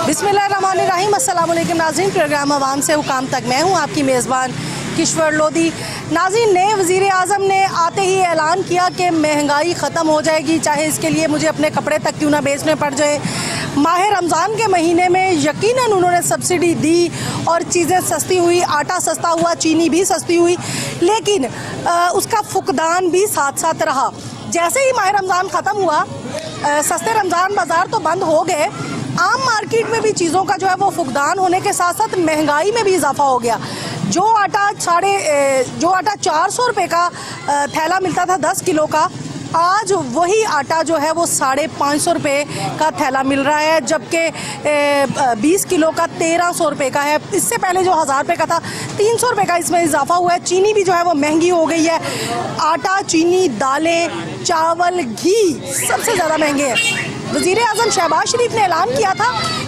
बिस्मिल्लाहिर्रहमानिर्रहीम। अस्सलाम वालेकुम नाज़रीन, प्रोग्राम अवाम से हुकाम तक मैं हूँ आपकी मेज़बान किश्वर लोधी। नाज़रीन, नए वज़ीर आज़म ने आते ही ऐलान किया कि महंगाई ख़त्म हो जाएगी, चाहे इसके लिए मुझे अपने कपड़े तक क्यों ना बेचने पड़ जाए। माह रमज़ान के महीने में यकीनन उन्होंने सब्सिडी दी और चीज़ें सस्ती हुई, आटा सस्ता हुआ, चीनी भी सस्ती हुई, लेकिन उसका फुकदान भी साथ साथ रहा। जैसे ही माह रमज़ान ख़त्म हुआ, सस्ते रमज़ान बाज़ार तो बंद हो गए, आम मार्केट में भी चीज़ों का जो है वो फुकदान होने के साथ साथ महंगाई में भी इजाफा हो गया। जो आटा 400 रुपये का थैला मिलता था 10 किलो का, आज वही आटा जो है वो 550 रुपये का थैला मिल रहा है, जबकि 20 किलो का 1300 रुपये का है। इससे पहले जो 1000 रुपये का था 300 रुपये का इसमें इजाफा हुआ है। चीनी भी जो है वो महंगी हो गई है। आटा, चीनी, दालें, चावल, घी सबसे ज़्यादा महंगे हैं। वज़ीर आज़म शहबाज शरीफ ने ऐलान किया था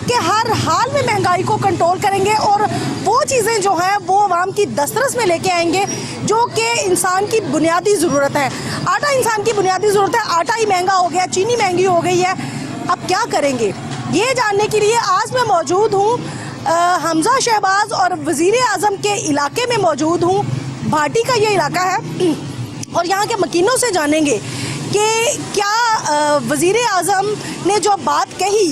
कि हर हाल में महंगाई को कंट्रोल करेंगे और वो चीज़ें जो हैं वो आवाम की दस्तरस में लेके आएंगे जो कि इंसान की बुनियादी ज़रूरत है। आटा इंसान की बुनियादी ज़रूरत है, आटा ही महंगा हो गया, चीनी महंगी हो गई है। अब क्या करेंगे, ये जानने के लिए आज मैं मौजूद हूँ हमजा शहबाज और वज़ीर आज़म के इलाके में मौजूद हूँ। भाटी का ये इलाका है और यहाँ के मकीनों से जानेंगे कि क्या वज़ीर आज़म ने जो बात कही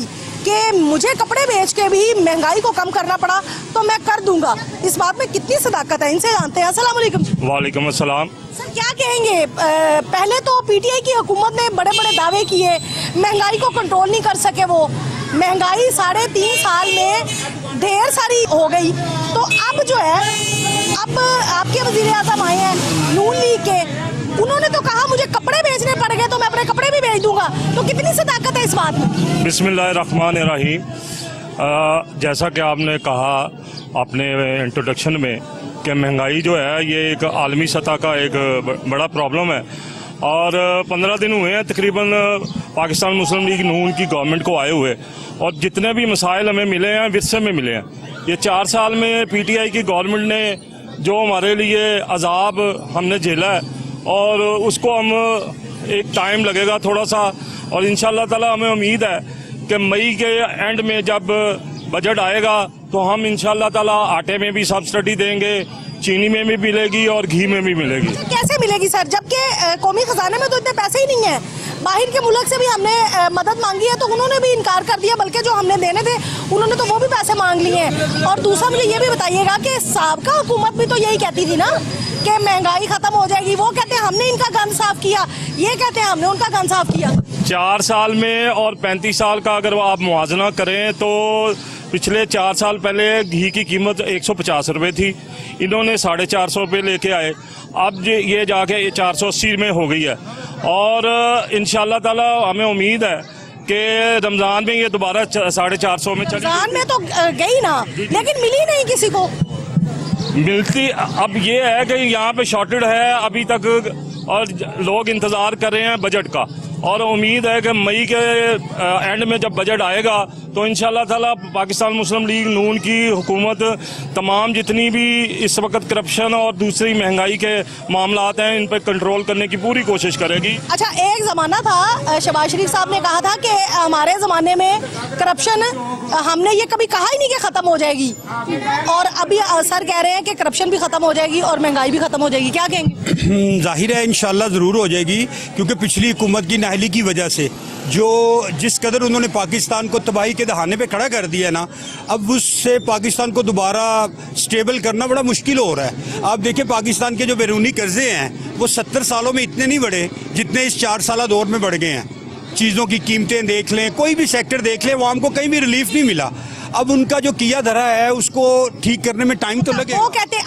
कि मुझे कपड़े बेच के भी महंगाई को कम करना पड़ा तो मैं कर दूंगा, इस बात में कितनी सदाकत है, इनसे जानते हैं। अस्सलाम वालेकुम। वालेकुम अस्सलाम। सर, क्या कहेंगे, पहले तो पीटीआई की हुकूमत ने बड़े बड़े दावे किए, महंगाई को कंट्रोल नहीं कर सके वो, महंगाई 3.5 साल में ढेर सारी हो गई। तो अब जो है, अब आपके वज़ीर आज़म आए हैं नून लीग के, उन्होंने तो कहा मुझे कपड़े बेचने पड़ गए तो मैं अपने कपड़े भी बेच दूंगा, तो कितनी सदाकत है इस बात में? बिस्मिल्लाहिर्रहमानिर्रहीम। जैसा कि आपने कहा अपने इंट्रोडक्शन में कि महंगाई जो है ये एक आलमी सतह का एक बड़ा प्रॉब्लम है और 15 दिन हुए हैं तकरीबन पाकिस्तान मुस्लिम लीग नून की गवर्नमेंट को आए हुए, और जितने भी मसाइल हमें मिले हैं विरसे में मिले हैं। ये 4 साल में पीटीआई की गवर्नमेंट ने जो हमारे लिए अजाब हमने झेला है और उसको हम एक टाइम लगेगा थोड़ा सा, और इंशाअल्लाह ताला हमें उम्मीद है कि मई के एंड में जब बजट आएगा तो हम इंशाअल्लाह ताला आटे में भी सब्सिडी देंगे, चीनी में भी मिलेगी और घी में भी मिलेगी। कैसे मिलेगी सर, जबकि कौमी खजाने में तो इतने पैसे ही नहीं है? बाहर के मुल्क से भी हमने मदद मांगी है तो उन्होंने भी इनकार कर दिया, बल्कि जो हमने देने थे उन्होंने तो वो भी पैसे मांग लिए हैं। और दूसरा मुझे ये भी बताइएगा कि साबका हुकूमत भी तो यही कहती थी ना कि महंगाई खत्म हो जाएगी, वो कहते हैं हमने इनका गन साफ किया, ये कहते हैं हमने उनका गन साफ किया। 4 साल में और 35 साल का अगर आप मुआवजा करें तो पिछले 4 साल पहले घी की कीमत 150 रुपये थी, इन्होंने 450 रुपये लेके आए, अब ये जाके 480 में हो गई है। और इंशाअल्लाह ताला हमें उम्मीद है कि रमज़ान में ये दोबारा 450 में चली। रमज़ान में तो गई ना, लेकिन मिली नहीं किसी को। मिलती अब ये है कि यहाँ पे शॉर्टेज है अभी तक और लोग इंतज़ार कर रहे हैं बजट का, और उम्मीद है कि मई के एंड में जब बजट आएगा तो इंशाअल्लाह ताला पाकिस्तान मुस्लिम लीग नून की हुकूमत तमाम जितनी भी इस वक्त करप्शन और दूसरी महंगाई के मामलात हैं इन पर कंट्रोल करने की पूरी कोशिश करेगी। अच्छा, एक ज़माना था, शहबाज शरीफ साहब ने कहा था कि हमारे ज़माने में करप्शन, हमने ये कभी कहा ही नहीं कि ख़त्म हो जाएगी, और अभी सर कह रहे हैं कि करप्शन भी ख़त्म हो जाएगी और महंगाई भी ख़त्म हो जाएगी, क्या कहेंगे? जाहिर है इंशाअल्लाह ज़रूर हो जाएगी, क्योंकि पिछली हुकूमत की नाअहली की वजह से जिस कदर उन्होंने पाकिस्तान को तबाही के दहाने पे खड़ा कर दिया ना, अब उससे पाकिस्तान को दोबारा स्टेबल करना बड़ा मुश्किल हो रहा है। आप देखिए पाकिस्तान के जो बैरूनी कर्जे हैं वो 70 सालों में इतने नहीं बढ़े जितने इस 4 साल दौर में बढ़ गए हैं। चीज़ों की कीमतें देख लें, कोई भी सेक्टर देख लें, आवाम को कहीं भी रिलीफ नहीं मिला। अब उनका जो किया धरा है उसको ठीक करने में टाइम तो लगे। वो कहते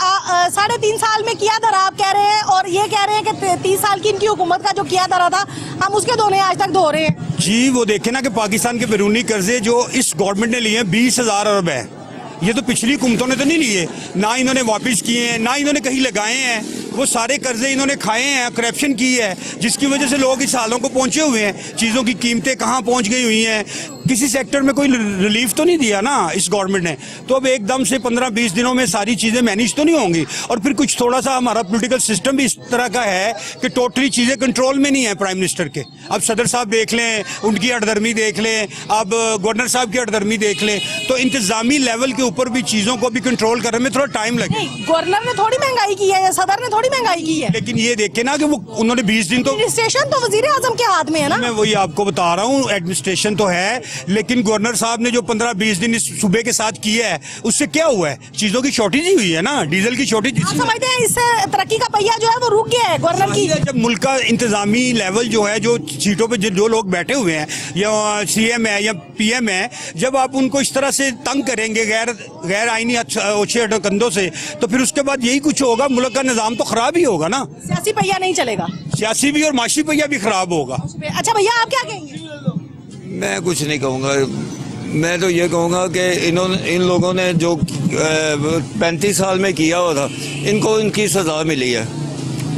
3.5 साल में किया धरा आप कह रहे हैं, और ये कह रहे हैं कि 30 साल की इनकी हुकूमत का जो किया धरा था हम उसके धोने आज तक धो रहे हैं। जी, वो देखे ना कि पाकिस्तान के बैरूनी कर्जे जो इस गवर्नमेंट ने लिए हैं 20,000 अरब है, ये तो पिछली हुकूमतों ने तो नहीं लिए, ना इन्होंने वापस किए हैं, ना इन्होंने कहीं लगाए हैं, वो सारे कर्जे इन्होंने खाए हैं, करप्शन की है, जिसकी वजह से लोग इस हालों को पहुंचे हुए हैं। चीज़ों की कीमतें कहाँ पहुंच गई हुई हैं, किसी सेक्टर में कोई रिलीफ तो नहीं दिया ना इस गवर्नमेंट ने। तो अब एकदम से 15-20 दिनों में सारी चीज़ें मैनेज तो नहीं होंगी। और फिर कुछ थोड़ा सा हमारा पॉलिटिकल सिस्टम भी इस तरह का है कि टोटली चीज़ें कंट्रोल में नहीं है प्राइम मिनिस्टर के। अब सदर साहब देख लें, उनकी हठधर्मी देख लें, अब गवर्नर साहब की हठधर्मी देख लें, तो इंतजामी लेवल के ऊपर भी चीज़ों को भी कंट्रोल करने में थोड़ा टाइम लगे। गवर्नर ने थोड़ी महंगाई की है या सदर ने थोड़ी महंगाई की है। लेकिन ये देखे ना कि वो उन्होंने 20 दिन तो एडमिनिस्ट्रेशन तो वजीर आजम के हाथ में है ना। मैं वही आपको बता रहा हूँ, एडमिनिस्ट्रेशन तो है, लेकिन गवर्नर साहब ने जो 15-20 दिन इस सूबे के साथ किया है उससे क्या हुआ है? चीजों की शॉर्टेज ही हुई है ना, डीजल की शॉर्टेज। आप समझते हैं इससे तरक्की का पहिया जो है वो रुक गया है गवर्नर की। जब मुल्क का इंतजामी लेवल जो है, जो सीटों पे जो लोग बैठे हुए हैं या सीएम है या पीएम है, जब आप उनको इस तरह से तंग करेंगे गैर आईनी ओछे कंधों से, तो फिर उसके बाद यही कुछ होगा, मुल्क का निजाम तो खराब ही होगा ना। सियासी पहिया नहीं चलेगा, सियासी भी और माशी पहिया भी खराब होगा। अच्छा भैया आप क्या कहेंगे? मैं कुछ नहीं कहूँगा। मैं तो ये कहूँगा कि इन लोगों ने जो 35 साल में किया हुआ था, इनको इनकी सज़ा मिली है।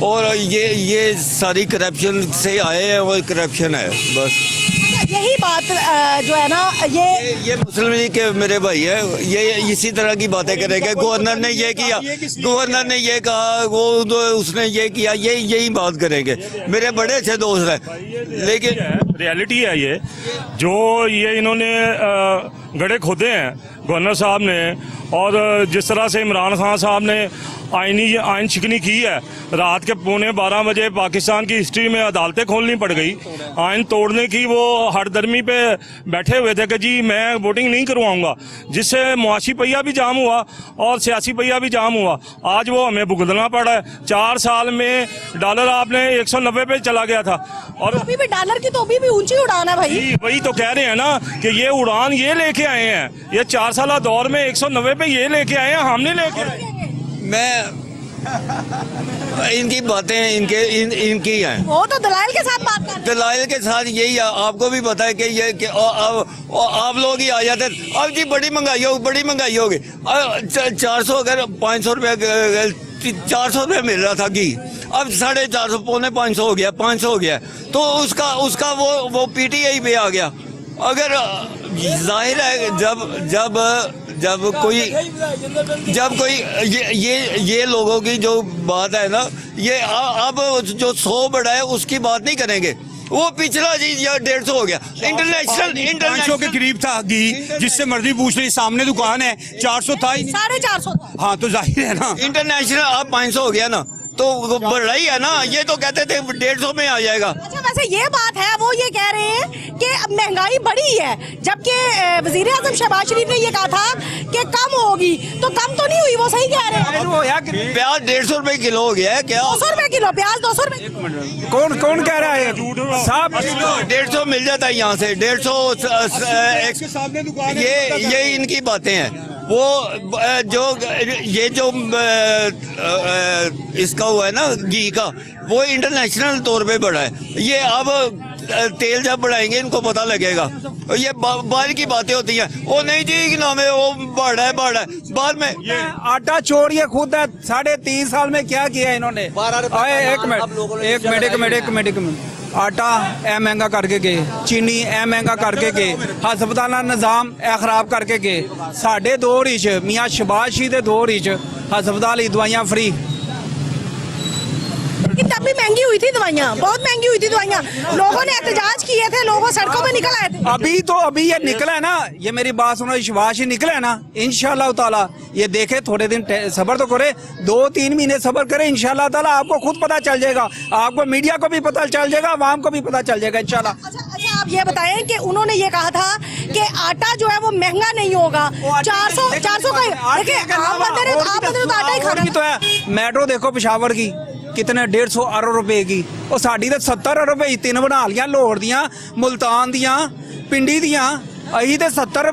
और ये सारी करप्शन से आए हैं और करप्शन है बस। यही बात जो है ना, ये मुस्लिम लीग के मेरे भाई है, ये इसी तरह की बातें करेंगे। गवर्नर ने ये किया, गवर्नर ने ये कहा, वो उसने ये किया, यही बात करेंगे। मेरे बड़े अच्छे दोस्त हैं, लेकिन रियलिटी है ये जो ये इन्होंने गड्ढे खोदे हैं गवर्नर साहब ने, और जिस तरह से इमरान खान साहब ने आइन शिकनी की है। रात के 11:15 बजे पाकिस्तान की हिस्ट्री में अदालतें खोलनी पड़ गई आइन तोड़ने की। वो हठधर्मी पे बैठे हुए थे कि जी मैं वोटिंग नहीं करवाऊंगा, जिससे मुआशी पहिया भी जाम हुआ और सियासी पहिया भी जाम हुआ। आज वो हमें भुगतना पड़ा है। 4 साल में डॉलर आपने 190 पे चला गया था, और अभी भी डॉलर की तो अभी भी ऊंची उड़ान है भाई। वही तो कह रहे हैं ना कि ये उड़ान ये लेके आए हैं, ये 4 साल दौर में 190 पे ये लेके आए हैं, हमने लेके आए। मैं इनकी बातें इनकी हैं। वो तो दलाइल के साथ बात कर रहे हैं। दलाइल के साथ यही है। आपको भी पता है कि ये कि आप लोग ही आ जाते हैं। अब जी बड़ी महंगाई होगी। 400 अगर 500 रुपये 400 रुपये मिल रहा था घी, अब 450 550 हो गया, 500 हो गया। तो उसका वो पीटीआई पे आ गया। अगर जाहिर है जब कोई ये लोगों की जो बात है ना, ये अब जो 100 बढ़ा है उसकी बात नहीं करेंगे। वो पिछला जी 150 हो गया। इंटरनेशनल 500 के करीब था घी, जिससे मर्जी पूछ ली, सामने दुकान है। 400 था ही। 450। हाँ तो जाहिर है ना, इंटरनेशनल अब 500 हो गया ना, तो बढ़ रही है ना। ये तो कहते थे 150 में आ जाएगा। अच्छा वैसे ये बात है, वो ये कह रहे हैं कि अब महंगाई बढ़ी है, जबकि वजीर आजम शहबाज शरीफ ने ये कहा था कि कम होगी, तो कम तो नहीं हुई। वो सही कह रहे हैं। प्याज 150 रुपए किलो हो गया है क्या? 200 रुपए किलो प्याज, 200 रुपए। कौन कह रहा है साहब? 150 मिल जाता है यहाँ से 150। ये इनकी बातें हैं। वो जो इसका हुआ है ना घी का, वो इंटरनेशनल तौर पे बढ़ा है। ये अब तेल जब बढ़ाएंगे इनको पता लगेगा। ये बाहर की बातें होती हैं। वो नहीं जी कि नाम है, वो बढ़ा है बाद में। ये आटा चोरिए खुद है। 3.5 साल में क्या किया इन्होंने? एक मिनट आटा ए महंगा करके गए, चीनी ए महंगा करके गए, हस्पताल निज़ाम ए खराब करके गए। साढ़े दौर ही मियाँ शहबाज शरीफ के दौर ही हस्पताल ही दवाइयाँ फ्री। लेकिन तब भी महंगी हुई थी दवाइयाँ, बहुत महंगी हुई थी दवाइयाँ। लोगों ने एहतजाज किए थे, लोगों सड़कों में निकल आए थे। अभी ये निकला है ना, ये मेरी बात सुनो, विश्वास ही निकला है ना। इंशाल्लाह ताला ये देखे, थोड़े दिन सब्र तो करे, 2-3 महीने सब्र करे। इंशाल्लाह ताला आपको खुद पता चल जाएगा, आपको मीडिया को भी पता चल जाएगा, आवाम को भी पता चल जाएगा इंशाल्लाह। अच्छा आप ये बताएं कि उन्होंने ये कहा था कि आटा जो है वो महंगा नहीं होगा। 400 का देखिए, आप बंदे ने तो आटा ही खाना तो है। मेट्रो देखो पेशावर की कितने 150 अरब रुपए की, और साड़ी तो 70 अरब रुपए 3 बना लिया। लाहौर दियां, मुल्तान दियां, पिंडी दियां, अही तो 70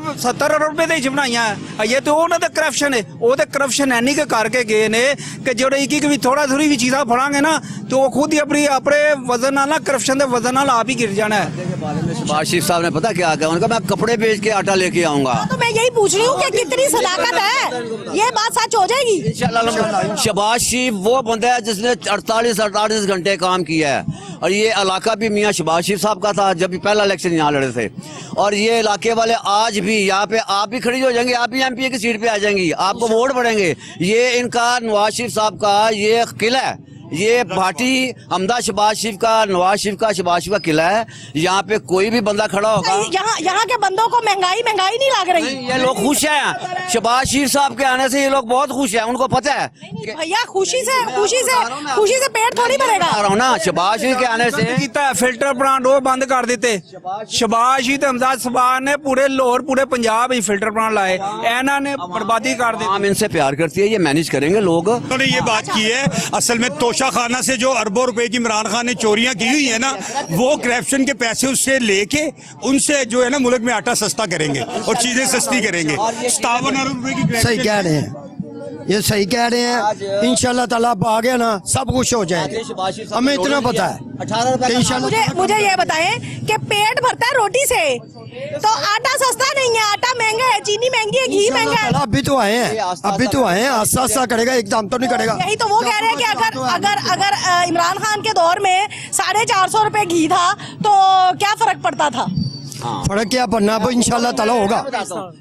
अरब रुपए दे बनाइया। ये तो उन्होंने करप्शन है, वो तो करप्शन एनी के करके गए ने कि जो एक भी थोड़ी भी चीज़ा फड़ांगे ना, तो वो खुद ही अपने वजन ना करप्शन के वजन नाल आप ही गिर जाना है। शहबाज साहब ने पता क्या कहा, उनका मैं कपड़े बेच के आटा लेके आऊंगा। तो मैं यही पूछ रही हूँ कि कितनी सदाकत है, ये बात सच हो जाएगी? शहबाज शरीफ वो बंदा है जिसने 48 घंटे काम किया है, और ये इलाका भी मियाँ शहबाज शरीफ साहब का था जब भी पहला इलेक्शन यहाँ लड़े थे। और ये इलाके वाले आज भी यहाँ पे आप भी खड़ी हो जाएंगे, आप भी एमपी की सीट पे आ जाएंगी, आपको वोट पड़ेंगे। ये इनका नवाज शरीफ साहब का ये किला है, ये भाटी हमदा शहबाज शरीफ का, नवाज शरीफ का, शहबाज शरीफ का किला है। यहाँ पे कोई भी बंदा खड़ा होगा। यहाँ के बंदों को महंगाई नहीं लग रही? ये लोग खुश हैं, शहबाज शरीफ साहब के आने से ये लोग बहुत खुश हैं, उनको पता है। भैया खुशी से पेट थोड़ी भरेगा ना, शहबाज शरीफ के आने से ਕੀਤਾ ਫਿਲਟਰ ਪਲਾਂਟ ਉਹ ਬੰਦ ਕਰ ਦਿੱਤੇ। ਸ਼ਬਾਸ਼ ਹੀ ਤੇ ਹਮਜ਼ਾ ਸਬਾਨ ने पूरे लाहौर पूरे पंजाब ही फिल्टर प्लांट लाए, ਇਹਨਾਂ ने बर्बादी कर दी। हम इनसे प्यार करती है, ये मैनेज करेंगे लोग। उन्होंने ये बात की है, असल में तोशा खाना से जो अरबों रुपए की इमरान खान ने चोरियां की हुई है ना, वो करप्शन के पैसे उससे लेके उनसे जो है ना मुल्क में आटा सस्ता करेंगे और चीजें सस्ती करेंगे। 57 अरब रुपए की सही कह रहे हैं, ये सही कह रहे हैं। इंशाल्लाह ताला आ गया ना सब कुछ हो जाएगा, हमें इतना पता है। 18 रुपए मुझे ये बताएं कि पेट भरता है रोटी से, तो आटा सस्ता नहीं है, आटा महंगा है, चीनी महंगी है, घी महंगा है। अभी तो आए हैं, आस्ता आस्ता करेगा, एकदम तो नहीं करेगा। यही तो वो कह रहे हैं कि अगर इमरान खान के दौर में 450 रुपए घी था तो क्या फर्क पड़ता था? फर्क क्या पड़ना, अब इंशाल्लाह ताला होगा।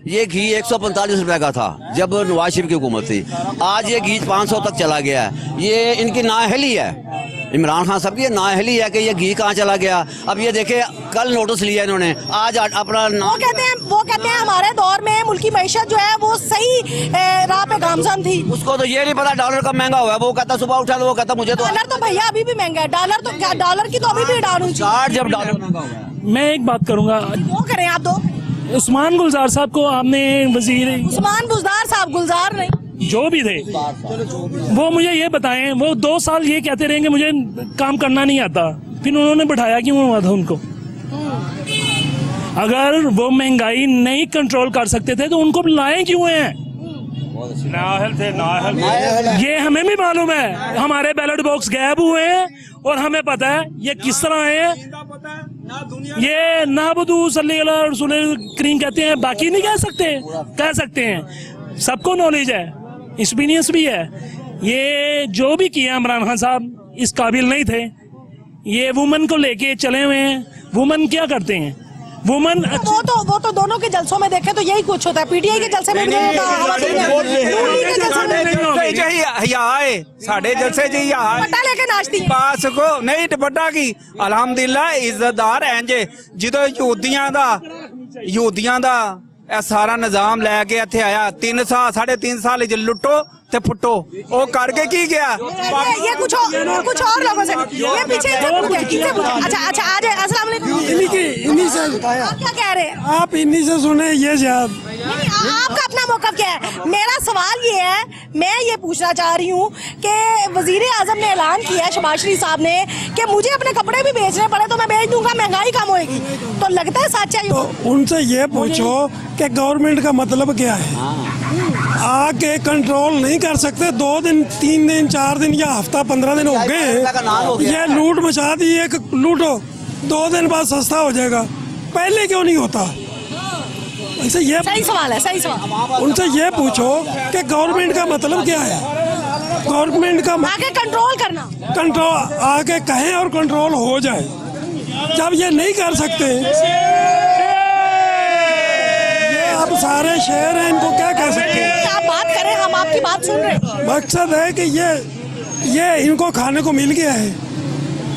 ये घी 145 रुपए का था जब नवाज शरीफ की हुकूमत थी, आज ये घी 500 तक चला गया है। ये इनकी नाअहली है, इमरान खान साहब की नाअहली है कि ये घी कहाँ चला गया। अब ये देखे, कल नोटिस लिया इन्होंने, आज अपना वो कहते हैं हमारे दौर में मुल्की मईशत जो है वो सही राह पे गामजन थी। उसको तो ये नहीं पता डॉलर कब महंगा हुआ है। वो कहता सुबह उठा तो वो कहता मुझे तो डॉलर तो भैया अभी भी महंगा है, डॉलर की तो अभी भी डाल जब डॉलर महंगा हुआ है। मैं एक बात करूंगा, वो करें आप दो। उस्मान गुलजार साहब को आपने वजीर, उस्मान बुजदार साहब, गुलजार नहीं, जो भी थे, वो मुझे ये बताएं, वो 2 साल ये कहते रहेंगे मुझे काम करना नहीं आता, फिर उन्होंने बैठाया क्यों हुआ था उनको? अगर वो महंगाई नहीं कंट्रोल कर सकते थे तो उनको लाए क्यों हैं? नाअहल थे। ये हमें भी मालूम है, हमारे बैलेट बॉक्स गायब हुए हैं और हमें पता है ये किस तरह है। ये नाबुदू सल्लल्लाहु अलैहि रसूल करीम कहते हैं, बाकी नहीं कह सकते हैं, सबको नॉलेज है, एक्सपीरियंस भी है। ये जो भी किया इमरान खान साहब इस काबिल नहीं थे। ये वुमन को लेके चले हुए हैं, वुमन क्या करते हैं? वुमन वो तो दोनों के जलसों में देखे तो यही कुछ होता है। पीटीआई के जलसे में साढ़े जलसे जी लेके नाचती है। पास को नहीं दुपट्टा की अलहमदुलिल्लाह इज्जतदार इंजे जो ਯਹੂਦੀਆਂ ਦਾ ਇਹ ਸਾਰਾ ਨਿਜ਼ਾਮ ਲੈ ਕੇ ਇੱਥੇ ਆਇਆ 3.5 साल च लुटो ते फुटो वो करके की गया। ये कुछ और लोगों से ये पीछे अच्छा आज अस्सलाम वालेकुम। इन्हीं से आप क्या कह रहे हैं? आप इन्हीं से सुने ये शायद आपका अपना मौक़िफ़ क्या है? मेरा सवाल ये है, मैं ये पूछना चाह रही हूँ कि वज़ीर आज़म ने ऐलान किया है, शहबाज शरीफ साहब ने, कि मुझे अपने कपड़े भी बेचने पड़े तो मैं बेच दूंगा, महंगाई कम होएगी। तो लगता है सच है? तो उनसे ये पूछो कि गवर्नमेंट का मतलब क्या है। आके कंट्रोल नहीं कर सकते, 2 दिन 3 दिन 4 दिन या हफ्ता 15 दिन हो गए, ये लूट मचा दी। एक लूटो 2 दिन बाद सस्ता हो जाएगा, पहले क्यों नहीं होता? ऐसे ये सही सवाल है, सही सवाल। उनसे ये पूछो कि गवर्नमेंट का मतलब क्या है। गवर्नमेंट का आगे कंट्रोल करना, कंट्रोल आके कहें और कंट्रोल हो जाए। जब ये नहीं कर सकते, ये अब सारे शहर हैं, इनको क्या कह सकते हैं? आप बात करें, हम आपकी बात सुन रहे हैं। मकसद है कि ये इनको खाने को मिल गया है,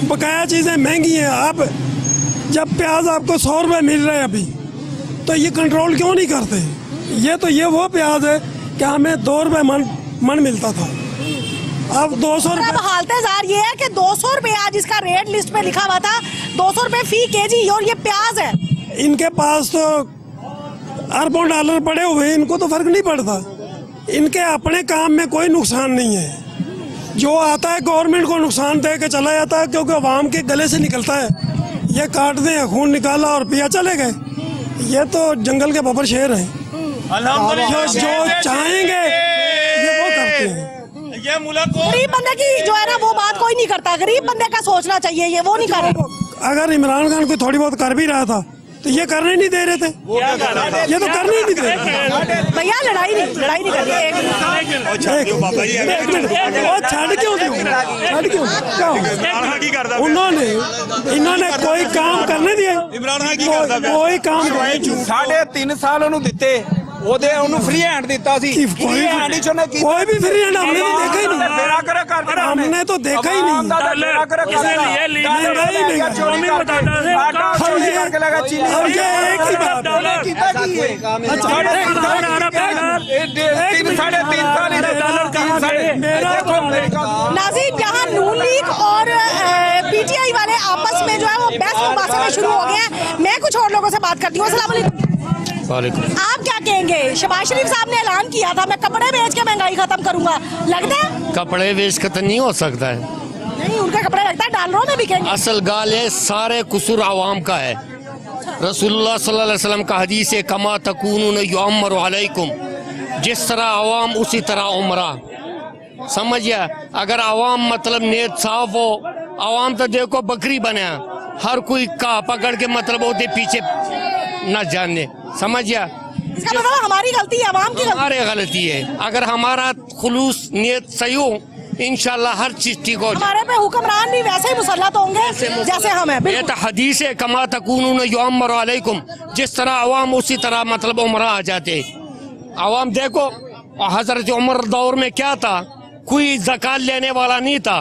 बकाया चीज़ें महंगी हैं। आप जब प्याज आपको 100 रुपये मिल रहे हैं अभी, तो ये कंट्रोल क्यों नहीं करते? ये वो प्याज है कि हमें 2 रुपये मन मिलता था, अब 200 रुपये। अब हालत जार ये है कि 200 रुपये आज इसका रेट लिस्ट पे लिखा हुआ था, 200 रुपये फी केजी, और ये प्याज है। इनके पास तो अरबों डॉलर पड़े हुए, इनको तो फर्क नहीं पड़ता। इनके अपने काम में कोई नुकसान नहीं है, जो आता है गवर्नमेंट को नुकसान दे के चला जाता है, क्योंकि अवाम के गले से निकलता है। ये काट दें, खून निकाला और पिया चले गए। ये तो जंगल के बबर शेर हैं, जो चाहेंगे ये वो करते हैं। गरीब बंदे की जो है ना वो बात कोई नहीं करता, गरीब बंदे का सोचना चाहिए, ये वो नहीं कर रहे। अगर इमरान खान कोई थोड़ी बहुत कर भी रहा था तो ये करने नहीं दे रहे थे, ये तो करने ही नहीं दे रहे। भैया लड़ाई नहीं कर रही एक मिनट और छड़ क्यों दूं? छड़ क्यों? क्या हो गया? इन्होंने कोई काम करने दिए? कोई काम नहीं। 3.5 ਸਾਲ ਉਹਨੂੰ ਦਿੱਤੇ, ਉਹਦੇ ਉਹਨੂੰ ਫ੍ਰੀ ਹੈਂਡ ਦਿੱਤਾ ਸੀ। कोई भी फ्री हैंड हमने तो देखा ही नहीं, ਮੇਰਾ ਕਰੇ ਕਰ हमने तो देखा ही नहीं। मेरा करे कर मम्मी बताता है हम ये एक ही बात नाज़रीन, यहाँ नून लीग और पीटीआई वाले आपस में जो है वो बहस मुबासे में शुरू हो गए हैं। मैं कुछ और लोगों से बात करती हूँ। अस्सलाम वालेकुम। आप क्या कहेंगे? शहबाज शरीफ साहब ने ऐलान किया था मैं कपड़े बेच के महंगाई खत्म करूंगा, लगता है? कपड़े बेच के तो नहीं हो सकता है, नहीं, उनके कपड़े लगता है डॉलरों में बिकेंगे। असल गाल है सारे कसूर आवाम का है। रसूलुल्लाह सल्लल्लाहु अलैहि वसल्लम का हदीस है, कमा तकूनून युअम्मरु अलैकुम, जिस तरह आवाम उसी तरह उमरा। समझिए, अगर आवाम मतलब नेत साफ हो, आवाम तो देखो बकरी बने, हर कोई का पकड़ के मतलब होते पीछे न जाने। समझिए, इसका मतलब हमारी गलती है, आवाम की हमारी गलती है। अगर हमारा खुलूस नियत सही हो, इंशाल्लाह हर चीज ठीक हो। हमारे पे हुक्मरान भी वैसे ही मुसल्लत होंगे जैसे हम हैं। ये तो हदीस है, कमा तकूनून युअम्मरु अलैकुम, जिस तरह आवाम उसी तरह मतलब उमरा आ जाते। आवाम देखो हजरत उमर दौर में क्या था, कोई ज़कात लेने वाला नहीं था,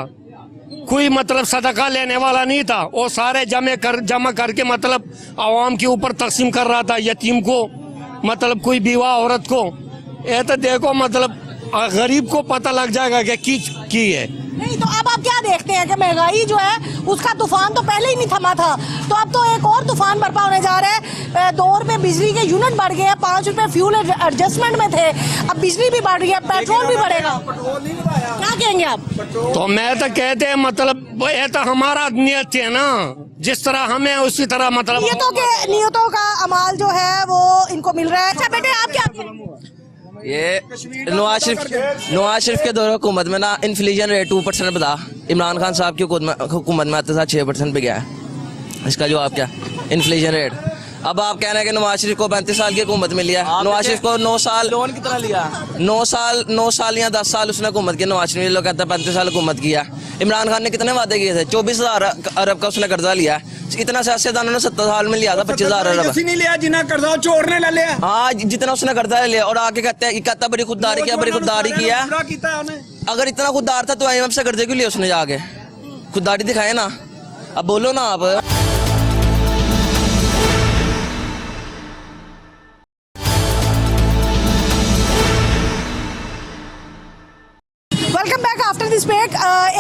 कोई मतलब सदका लेने वाला नहीं था। वो सारे जमा करके मतलब आवाम के ऊपर तकसीम कर रहा था, यतीम को, मतलब कोई बीवा औरत को। ये तो देखो मतलब गरीब को पता लग जाएगा कि की है। नहीं तो अब आप क्या देखते हैं कि महंगाई जो है उसका तूफान तो पहले ही नहीं थमा था, तो अब तो एक और तूफान बर्पा होने जा रहा है। 2 रुपए बिजली के यूनिट बढ़ गए हैं, 5 रुपए फ्यूल एडजस्टमेंट में थे, अब बिजली भी बढ़ रही है, पेट्रोल भी बढ़ेगा। क्या कहेंगे आप? तो मैं तो कहते हैं मतलब ये तो हमारा नियत है ना, जिस तरह हमें उसी तरह मतलब नियतों का अमाल जो है वो इनको मिल रहा है। अच्छा बेटे, आप क्या? ये नवाज शरीफ के दौर हुकूमत में ना इन्फ्लेशन रेट 2% बढ़ा, इमरान खान साहब की हुकूमत में आते साथ 6% पे गया है। इसका जवाब क्या? Inflation rate. अब आप कह रहे हैं कि नवाज शरीफ को 35 साल की हुकूमत मिली है, नवाज शरीफ को 9 साल लोन कितना लिया? 9 साल या 10 साल उसने हुकूमत की। नवाज शरीफ लोग कहते हैं 35 साल हुकूमत किया। इमरान खान ने कितने वादे किए थे? 24,000 अरब का उसने कर्जा लिया। इतना सियासतदानों ने 70 साल में लिया था 25,000 अरब। नहीं लिया जिन्हें कर्जा चोर ने ले लिया। हाँ, जितना उसने कर्जा ले लिया और आके कहता बड़ी खुददारी किया, बड़ी खुददारी किया। अगर इतना खुददार था तो IMF से कर्जे क्यों लिया उसने? जाके खुददारी दिखाए ना। अब बोलो ना आप। Welcome back after this break.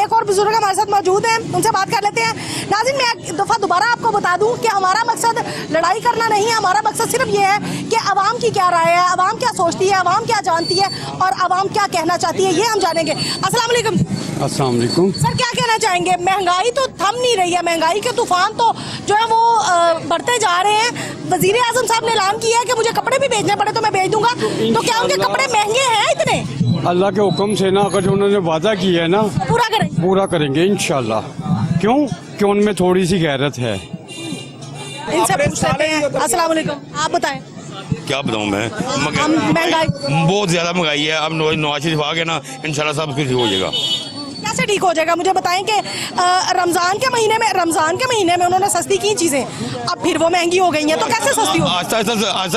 एक और बुजुर्ग हमारे साथ मौजूद हैं, उनसे बात कर लेते हैं। नाज़रीन, मैं एक दफ़ा दोबारा आपको बता दूं कि हमारा मकसद लड़ाई करना नहीं है, हमारा मकसद सिर्फ ये है कि आवाम की क्या राय है, आवाम क्या सोचती है, आवाम क्या जानती है और आवाम क्या कहना चाहती है, ये हम जानेंगे। अस्सलाम वालेकुम। अस्सलाम वालेकुम। सर, क्या कहना चाहेंगे? महंगाई तो थम नहीं रही है, महंगाई के तूफान तो जो है वो बढ़ते जा रहे हैं। वजीर आजम साहब ने ऐलान किया है कि मुझे कपड़े भी बेचने पड़े तो मैं बेच दूंगा, तो क्या उनके कपड़े महंगे हैं इतने? अल्लाह के हुक्म से ना, अगर जो उन्होंने वादा किया है ना पूरा करेंगे इंशाल्लाह। क्यों? कि उनमें थोड़ी सी गैरत है। इनसे पूछ लेते हैं। अस्सलाम वालेकुम, आप बताएं। क्या बताऊं मैं, महंगाई बहुत ज्यादा महंगाई है। अब नवाज शरीफ आ गए ना, इंशाल्लाह सब कुछ ठीक हो जाएगा। कैसे ठीक हो जाएगा? मुझे बताएं कि रमजान के महीने में उन्होंने सस्ती की चीजें, अब फिर वो महंगी हो गई हैं, तो कैसे सस्ती हो? आस्ता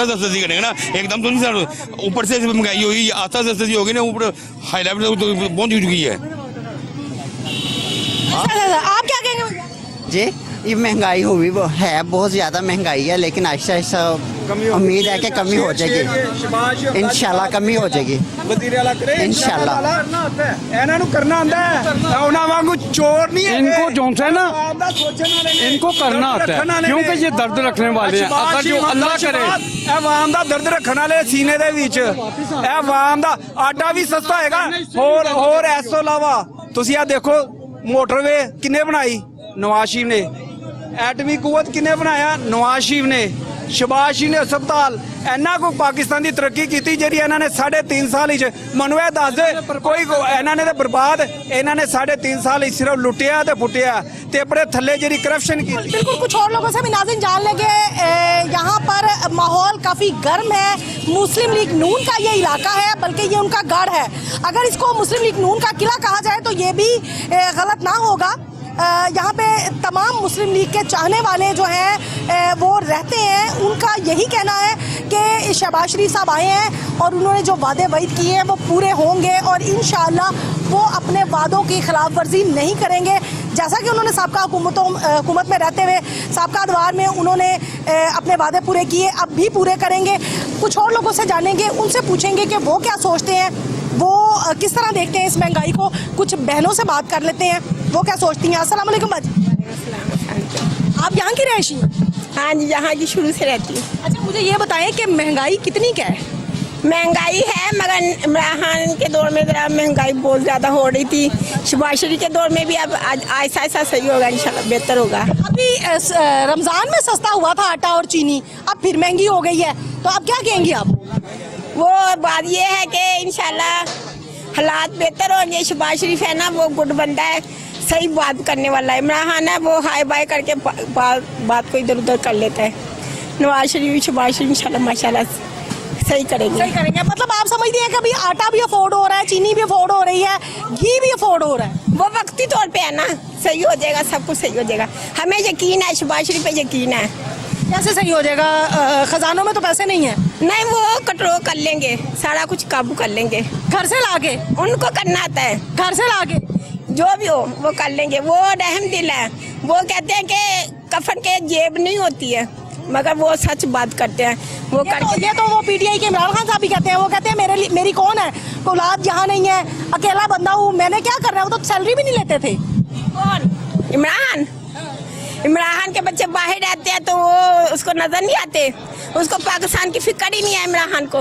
सस्ती करेंगे ना, एकदम तो नहीं। ऊपर से महंगाई हुई, आस्ता सस्ती होगी ना, ऊपर हाई लेवल तो पहुंच चुकी है। आप क्या कहेंगे जी? ये महंगाई हुई वो है, बहुत ज़्यादा महंगाई है, लेकिन आहिस्ता आहिस्ता उम्मीद है कि कमी हो जाएगी। इंशाल्लाह कमी हो जाएगी इंशाल्लाह। करना आता है, उन्हें वांगू चोर नहीं है। इनको जो है ना, इनको करना आता है, क्योंकि ये दर्द रखने वाले हैं। अगर जो अल्लाह करे आवाम दा दर्द रखने वाले सीने दे विच आवाम दा आटा भी सस्ता होएगा। और इस तो इलावा तुसी आ देखो, मोटरवे किन्ने बनाई? नवाज शरीफ ने। एटमी कुवत किन्ने बनाया? नवाज शरीफ ने। ਸ਼ਬਾਸ਼ੀ ਹਸਪਤਾਲ ਇਹਨਾਂ ਕੋ ਪਾਕਿਸਤਾਨ ਦੀ ਤਰੱਕੀ ਕੀਤੀ ਜਿਹੜੀ ਇਹਨਾਂ ਨੇ 3.5 ਸਾਲ ਵਿੱਚ ਮੈਨੂੰ ਇਹ ਦੱਸ ਦੇ ਕੋਈ ਇਹਨਾਂ ਨੇ ਤਾਂ ਬਰਬਾਦ ਇਹਨਾਂ ਨੇ 3.5 ਸਾਲ ਵਿੱਚ ਸਿਰਫ ਲੁੱਟਿਆ ਤੇ ਫੁੱਟਿਆ ਤੇ ਆਪਣੇ ਥੱਲੇ ਜਿਹੜੀ करप्शन की। बिल्कुल कुछ और लोगों से भी नाज़रीन जान लेंगे। यहाँ पर माहौल काफ़ी गर्म है। मुस्लिम लीग नून का ये इलाका है, बल्कि ये उनका गढ़ है। अगर इसको मुस्लिम लीग नून का किला कहा जाए तो ये भी गलत ना होगा। यहाँ पे तमाम मुस्लिम लीग के चाहने वाले जो हैं वो रहते हैं। उनका यही कहना है कि शहबाज शरीफ साहब आए हैं और उन्होंने जो वादे वईद किए हैं वो पूरे होंगे और इंशाअल्लाह वो अपने वादों की खिलाफ वर्जी नहीं करेंगे। जैसा कि उन्होंने साबका हुकूमत में रहते हुए साबका अदवार में उन्होंने अपने वादे पूरे किए, अब भी पूरे करेंगे। कुछ और लोगों से जानेंगे, उनसे पूछेंगे कि वो क्या सोचते हैं, वो किस तरह देखते हैं इस महंगाई को। कुछ बहनों से बात कर लेते हैं, वो क्या सोचती हैं। अस्सलाम वालेकुम बाजी, आप यहाँ की रहायशी? हाँ जी, यहाँ की शुरू से रहती हूँ। अच्छा, मुझे ये बताएं कि महंगाई कितनी क्या है? महंगाई है मगर इमरान खान के दौर में ज़रा महंगाई बहुत ज़्यादा हो रही थी। शहबाज शरीफ के दौर में भी अब आहिस्ता आहिस्ता सही होगा, इंशाल्लाह बेहतर होगा। अभी रमज़ान में सस्ता हुआ था आटा और चीनी, अब फिर महंगी हो गई है, तो अब क्या कहेंगी आप? वो बात ये है कि इंशाल्लाह हालात बेहतर होंगे। शहबाज शरीफ है ना, वो गुड बंदा है, सही बात करने वाला है। इमरान खान है वो हाई बाय करके बात को इधर उधर कर लेता है। नवाज शरीफ शहबाज शरीफ इंशाल्लाह माशाल्लाह सही करेंगे। मतलब आप समझती हैं कि अभी आटा भी अफोर्ड हो रहा है, चीनी भी अफोर्ड हो रही है, घी भी अफोर्ड हो रहा है। वो वक्ती तौर पे है ना, सही हो जाएगा, सब कुछ सही हो जाएगा। हमें यकीन है, शहबाज शरीफ पे यकीन है। कैसे सही हो जाएगा? खजानों में तो पैसे नहीं है। नहीं, वो कंट्रोल कर लेंगे, सारा कुछ काबू कर लेंगे। घर से लाके उनको करना आता है, घर से लाके जो भी हो वो कर लेंगे। वो रहम दिल है। वो कहते हैं कि कफन के जेब नहीं होती है, मगर वो सच बात करते हैं। वो ये तो वो पीटीआई के इमरान खान साहब भी कहते हैं। वो कहते हैं मेरी कौन है, औलाद यहाँ नहीं है, अकेला बंदा हूँ, मैंने क्या करना है। वो तो सैलरी भी नहीं लेते थे। कौन? इमरान खान के बच्चे बाहर रहते हैं तो वो उसको नजर नहीं आते। उसको पाकिस्तान की फिक्र ही नहीं है इमरान खान को।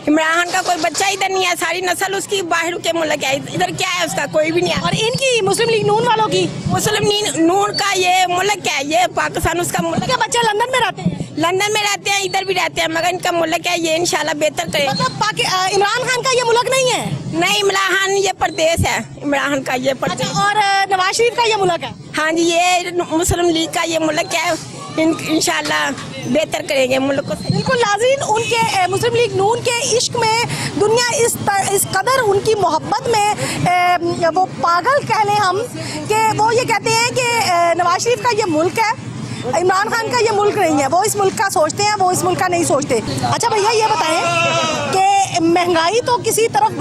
इमरान खान का कोई बच्चा इधर नहीं है, सारी नस्ल उसकी बाहर के मुल्क है, इधर क्या है उसका कोई भी नहीं है। और इनकी मुस्लिम लीग नून वालों की, मुस्लिम लीग नून का ये मुल्क क्या है, ये पाकिस्तान उसका मुल्क के बच्चे लंदन में रहते हैं, लंदन में रहते हैं, इधर भी रहते हैं, मगर इनका मुल्क है ये इंशाल्लाह बेहतर करेगा। मतलब इमरान खान का ये मुल्क नहीं है? नहीं, इमरान खान ये प्रदेश है, इमरान खान का ये प्रदेश। अच्छा, और नवाज शरीफ का ये मुल्क है? हाँ जी, ये मुस्लिम लीग का ये मुल्क है, इंशाल्लाह बेहतर करेंगे मुल्क को। बिल्कुल नाज़रीन, उनके मुस्लिम लीग नून के इश्क में दुनिया इस कदर उनकी मोहब्बत में वो पागल कह लें हम, कि वो ये कहते हैं कि नवाज शरीफ का ये मुल्क है, इमरान खान का ये मुल्क नहीं है। वो इस मुल्क का सोचते हैं, वो इस मुल्क का नहीं सोचते। अच्छा भैया, ये बताएं कि महंगाई तो किसी तरफ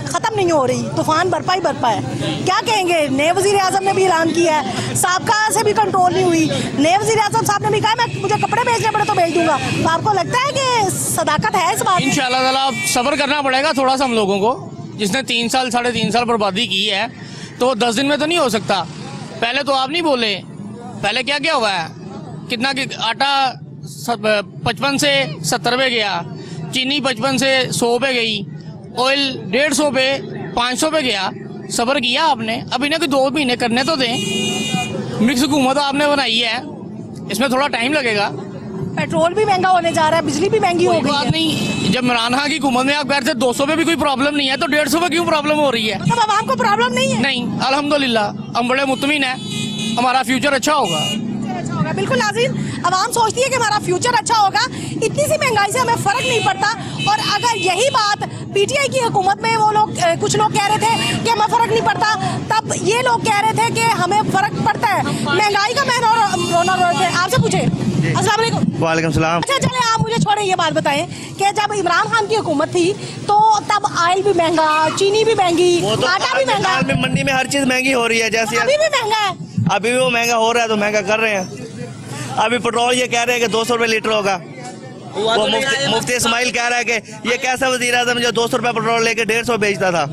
ख़त्म नहीं हो रही, तूफान बरपा ही बरपा है, क्या कहेंगे? नए वज़ीर आज़म ने भी ऐलान किया है, साबका से भी कंट्रोल नहीं हुई। नए वज़ीर आज़म साहब ने भी कहा मैं मुझे कपड़े बेचने पड़े तो बेच दूंगा। तो आपको लगता है कि सदाकत है इस बात में? इंशाल्लाह ताला सब्र करना पड़ेगा थोड़ा सा हम लोगों को। जिसने 3 साल 3.5 साल बर्बादी की है तो 10 दिन में तो नहीं हो सकता। पहले तो आप नहीं बोले, पहले क्या क्या हुआ है, कितना कि आटा 55 से 70 पे गया, चीनी 55 से 100 पे गई, ऑयल 150 पे 500 पे गया। सब्र किया आपने, अब इन्हें 2 महीने करने तो दें। मिक्स हुकूमत आपने बनाई है, इसमें थोड़ा टाइम लगेगा। पेट्रोल भी महंगा होने जा रहा है, बिजली भी महंगी हो गई है। नहीं, जब इमरान खान की हुकूमत में आप कह रहे थे 200 पे भी कोई प्रॉब्लम नहीं है, तो 150 पे क्यों प्रॉब्लम हो रही है? मतलब अब आपको प्रॉब्लम नहीं है? नहीं, अल्हम्दुलिल्लाह हम बड़े मुतमिन हैं, हमारा फ्यूचर अच्छा होगा। अच्छा होगा। बिल्कुल नाज़रीन, आवाम सोचती है कि हमारा फ्यूचर अच्छा होगा, इतनी सी महंगाई से हमें फ़र्क नहीं पड़ता। और अगर यही बात पीटीआई की हुकूमत में वो लोग कुछ लोग कह रहे थे कि हमें फ़र्क नहीं पड़ता, तब ये लोग कह रहे थे कि हमें फ़र्क पड़ता है। महंगाई का महीना रोना रो रहे थे। आपसे पूछे, अस्सलाम वालेकुम। वालेकुम सलाम। अच्छा चले, आप मुझे छोड़े, ये बात बताएं कि जब इमरान खान की हुकूमत थी तो तब ऑयल भी महंगा, चीनी भी महंगी, आटा भी महंगा, मंडी में हर चीज महंगी हो रही है। जैसे अभी भी महंगा है, अभी भी वो महंगा हो रहा है तो महंगा कर रहे हैं। अभी पेट्रोल ये कह रहे हैं कि 200 रुपए लीटर होगा। वो मुफ्ती इस्माइल कह रहा है कि ये कैसा वजीर आज़म जो 200 रुपए पेट्रोल लेके 150 बेचता था,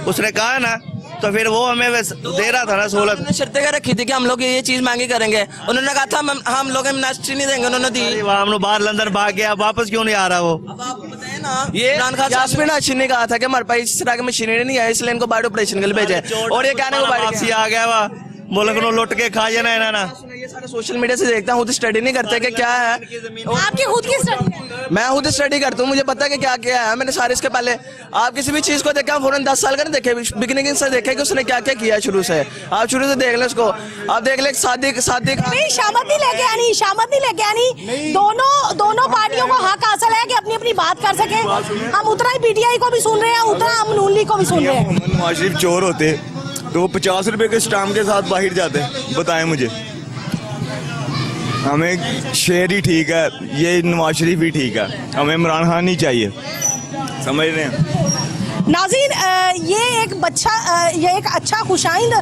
उसने कहा ना, तो फिर वो हमें दे रहा था ना सहूलत। शर्तें रखी थी कि हम लोग ये चीज महंगी करेंगे, उन्होंने कहा था हम लोग एमनेस्टी नहीं देंगे, उन्होंने दी। हम लोग बाहर लंदन भाग गया, वापस क्यों नहीं आ रहा वो? ये इमरान खान साहब ने कहा था कि हमारे पास इस तरह की मशीनरी नहीं है, इसलिए इनको बाहर ऑपरेशन के लिए भेजे, और ये कहने को वापसी आ गया, वह मुल्क को लुट के खा जाना है ना। ये सारा सोशल मीडिया से देखता हूँ, तो स्टडी नहीं करते कि क्या है। आपकी खुद की स्टडी है? मैं खुद स्टडी करता हूँ, मुझे पता है कि क्या क्या है। मैंने सारे इसके पहले आप किसी भी चीज़ को देखा फौरन 10 साल का नहीं देखे, बिगिनिंग से देखे कि उसने क्या क्या किया है शुरू से। आप शुरू से देख लें उसको, आप देख लें शादी नहीं, शामत नहीं लेके आनी, शामत नहीं लेके आनी। दोनों पार्टियों को हक हासिल है कि अपनी अपनी बात कर सके। हम उतना ही पीटीआई को भी सुन रहे हैं, उतना हम नून लीग को भी सुन रहे हैं। नवाज शरीफ चोर होते तो वो 50 रुपए के स्टाम्प के साथ बाहर जाते, बताएं मुझे। हमें शेर ही ठीक है, ये नवाज शरीफ भी ठीक है, हमें इमरान खान नहीं चाहिए, समझ रहे हैं। नाज़रीन, ये एक अच्छा खुशाइंद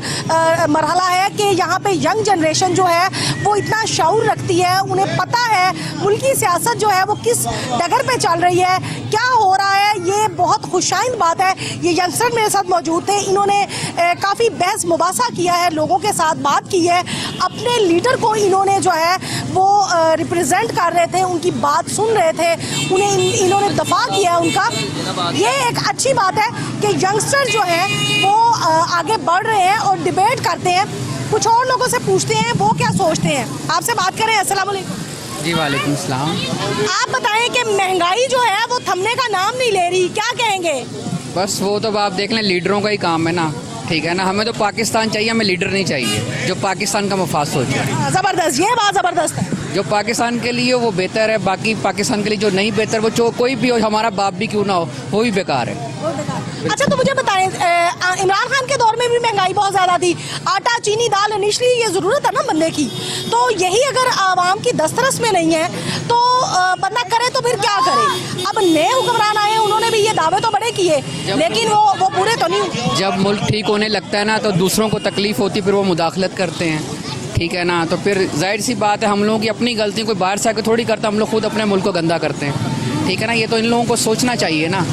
मरहला है कि यहाँ पे यंग जनरेशन जो है वो इतना शऊर रखती है, उन्हें पता है मुल्की सियासत जो है वो किस डगर पे चल रही है, क्या हो रहा है। ये बहुत खुशाइंद बात है। ये यंगस्टर मेरे साथ मौजूद थे, इन्होंने काफ़ी बहस मुबासा किया है, लोगों के साथ बात की है, अपने लीडर को इन्होंने जो है वो रिप्रेजेंट कर रहे थे, उनकी बात सुन रहे थे, उन्हें इन्होंने दफा किया है उनका। ये एक अच्छी बात है कि यंगस्टर जो है वो आगे बढ़ रहे हैं और डिबेट करते हैं। कुछ और लोगों से पूछते हैं वो क्या सोचते हैं। आपसे बात करें। अस्सलाम वालेकुम। जी वालेकुम सलाम। आप बताएं कि महंगाई जो है वो थमने का नाम नहीं ले रही, क्या कहेंगे? बस वो तो आप देख लें, लीडरों का ही काम है ना, ठीक है ना। हमें तो पाकिस्तान चाहिए, हमें लीडर नहीं चाहिए जो पाकिस्तान का मफाद सोचे। ज़बरदस्त, ये बात ज़बरदस्त है। जो पाकिस्तान के लिए वो बेहतर है, बाकी पाकिस्तान के लिए जो नहीं बेहतर, वो कोई भी हो, हमारा बाप भी क्यों ना हो, वो भी बेकार है। अच्छा, तो मुझे बताएं, इमरान खान के दौर में भी महंगाई बहुत ज़्यादा थी, आटा चीनी दाल इनिशली ये ज़रूरत है ना बंदे की, तो यही अगर आवाम की दस्तरस में नहीं है तो बंदा करे तो फिर क्या करे। अब नए हुक्मरान आए, उन्होंने भी ये दावे तो बड़े किए, लेकिन वो पूरे तो नहीं। जब मुल्क ठीक होने लगता है ना तो दूसरों को तकलीफ होती, फिर वो मुदाखलत करते हैं, ठीक है ना। तो फिर जाहिर सी बात है, हम लोगों की अपनी गलती कोई बाहर से आकर थोड़ी करता, हम लोग खुद अपने मुल्क को गंदा करते हैं, ठीक है ना। ये तो इन लोगों को सोचना चाहिए ना,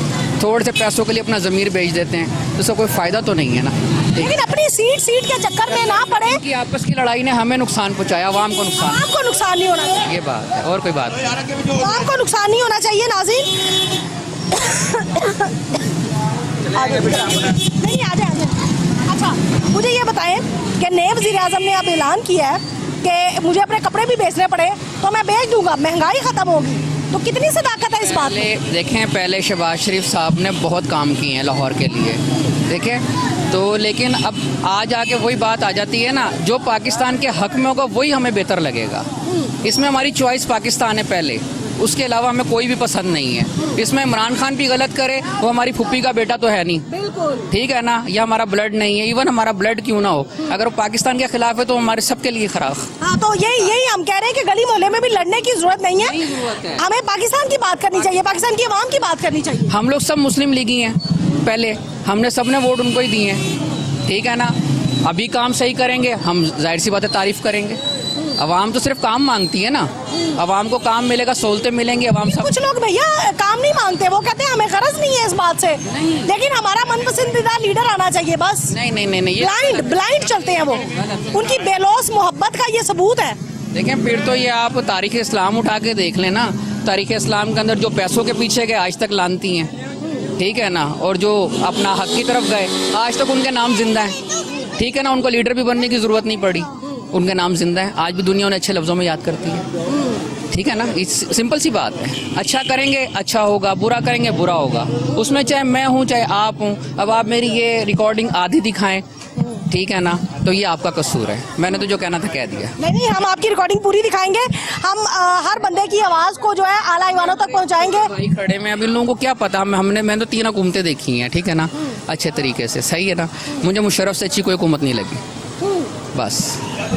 थोड़े से पैसों के लिए अपना ज़मीर बेच देते हैं तो उसका कोई फ़ायदा तो नहीं है ना। लेकिन अपनी सीट के चक्कर में ना पड़े कि आपस की लड़ाई ने हमें नुकसान पहुंचाया, आवाम को नुकसान नहीं होना चाहिए। ये बात है, और कोई बात नहीं। आवाम को नुकसान नहीं होना चाहिए। नाज़रीन, नहीं आ जाए। अच्छा, मुझे ये बताएं कि नए वज़ीर-ए-आज़म ने अब ऐलान किया है कि मुझे अपने कपड़े भी बेचने पड़े तो मैं बेच दूंगा, महंगाई ख़त्म होगी, तो कितनी सदाकत है इस बात में? देखें, पहले शहबाज शरीफ साहब ने बहुत काम किए हैं लाहौर के लिए, देखें तो, लेकिन अब आज आके वही बात आ जाती है ना, जो पाकिस्तान के हक में होगा वही हमें बेहतर लगेगा। इसमें हमारी चॉइस पाकिस्तान है पहले, उसके अलावा हमें कोई भी पसंद नहीं है। इसमें इमरान खान भी गलत करे, वो हमारी फुप्पी का बेटा तो है नहीं, ठीक है ना, यह हमारा ब्लड नहीं है। इवन हमारा ब्लड क्यों ना हो, अगर वो पाकिस्तान के खिलाफ है तो हमारे सबके लिए खराब। हाँ, तो यही हम कह रहे हैं कि गली मोहल्ले में भी लड़ने की जरूरत नहीं है, हमें पाकिस्तान की बात करनी चाहिए, पाकिस्तान की आवाम की बात करनी चाहिए। हम लोग सब मुस्लिम लीगी हैं, पहले हमने सबने वोट उनको ही दिए हैं, ठीक है ना। अभी काम सही करेंगे, हम जाहिर सी बात है तारीफ करेंगे। अवाम तो सिर्फ काम मांगती है ना, अवाम को काम मिलेगा, सहूलतें मिलेंगी, अवाम सब। कुछ लोग भैया काम नहीं मांगते, वो कहते हैं हमें गरज नहीं है इस बात से, लेकिन हमारा मनपसंदीदा लीडर आना चाहिए बस। नहीं, ब्लाइंड चलते हैं वो, उनकी बेलौस मोहब्बत का ये सबूत है। देखें, फिर तो ये आप तारीख इस्लाम उठा के देख लें ना, तारीख इस्लाम के अंदर जो पैसों के पीछे गए आज तक लानती हैं, ठीक है ना, और जो अपना हक की तरफ गए आज तक उनके नाम जिंदा है, ठीक है ना। उनको लीडर भी बनने की ज़रूरत नहीं पड़ी, उनके नाम जिंदा है, आज भी दुनिया उन्हें अच्छे लफ्ज़ों में याद करती है, ठीक है ना। सिंपल सी बात है, अच्छा करेंगे अच्छा होगा, बुरा करेंगे बुरा होगा, उसमें चाहे मैं हूँ चाहे आप हूँ। अब आप मेरी ये रिकॉर्डिंग आधी दिखाएं, ठीक है ना, तो ये आपका कसूर है, मैंने तो जो कहना था कह दिया। नहीं, हम आपकी रिकॉर्डिंग पूरी दिखाएंगे, हम हर बंदे की आवाज़ को जो है आला ईवानों तक पहुँचाएंगे। भाई खड़े में अब इन लोगों को क्या पता, मैंने तो 3 हुकूमतें देखी हैं, ठीक है ना, अच्छे तरीके से, सही है ना। मुझे मुशर्रफ से अच्छी कोई हुकूमत नहीं लगी, बस।